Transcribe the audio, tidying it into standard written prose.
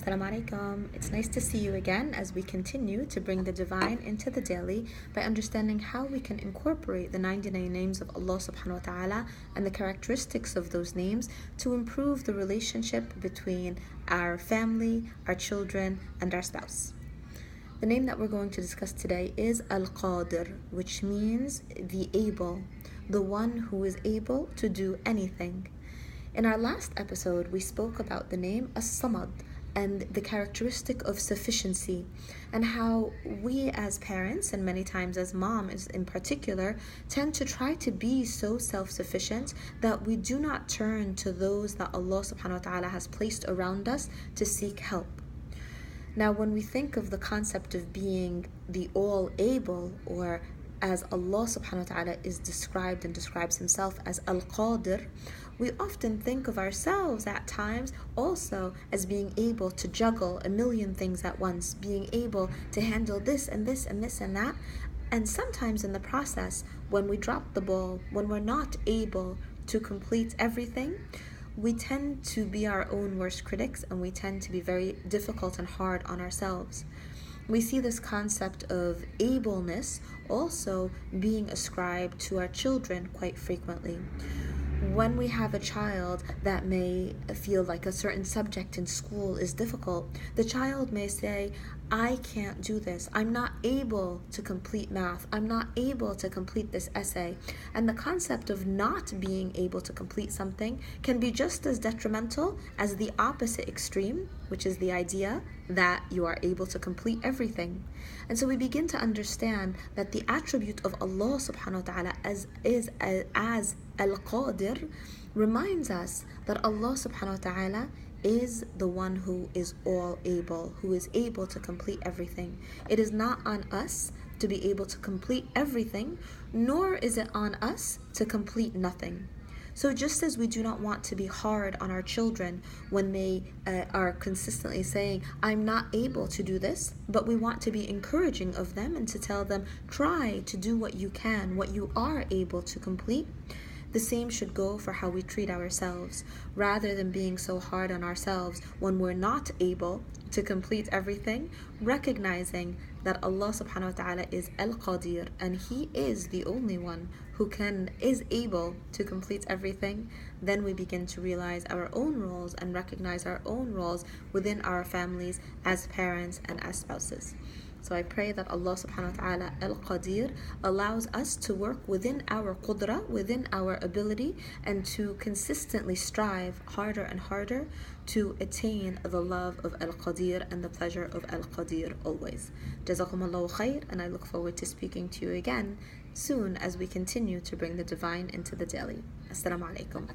Assalamu alaikum. It's nice to see you again as we continue to bring the divine into the daily by understanding how we can incorporate the 99 names of Allah subhanahu wa ta'ala and the characteristics of those names to improve the relationship between our family, our children, and our spouse. The name that we're going to discuss today is Al-Qadir, which means the able, the one who is able to do anything. In our last episode, we spoke about the name As-Samad and the characteristic of sufficiency, and how we as parents, and many times as moms in particular, tend to try to be so self-sufficient that we do not turn to those that Allah subhanahu wa ta'ala has placed around us to seek help. Now, when we think of the concept of being the all-able, or as Allah subhanahu wa ta'ala is described and describes himself as Al-Qadir, we often think of ourselves at times also as being able to juggle a million things at once, being able to handle this and this and this and that. And sometimes in the process, when we drop the ball, when we're not able to complete everything, we tend to be our own worst critics, and we tend to be very difficult and hard on ourselves. We see this concept of ableness also being ascribed to our children quite frequently. When we have a child that may feel like a certain subject in school is difficult, the child may say, I can't do this. I'm not able to complete math. I'm not able to complete this essay. And the concept of not being able to complete something can be just as detrimental as the opposite extreme, which is the idea that you are able to complete everything. And so we begin to understand that the attribute of Allah subhanahu wa ta'ala as Al-Qadir reminds us that Allah subhanahu wa ta'ala is the one who is all able, who is able to complete everything. It is not on us to be able to complete everything, nor is it on us to complete nothing. So just as we do not want to be hard on our children when they are consistently saying, I'm not able to do this, but we want to be encouraging of them and to tell them, try to do what you can, what you are able to complete. The same should go for how we treat ourselves. Rather than being so hard on ourselves when we're not able to complete everything, recognizing that Allah subhanahu wa ta'ala is Al-Qadir, and He is the only one who is able to complete everything, then we begin to realize our own roles and recognize our own roles within our families as parents and as spouses. So I pray that Allah subhanahu wa ta'ala Al-Qadir allows us to work within our qudra, within our ability, and to consistently strive harder and harder to attain the love of Al-Qadir and the pleasure of Al-Qadir always. Jazakumullahu khair, and I look forward to speaking to you again soon as we continue to bring the divine into the daily. Assalamu alaikum.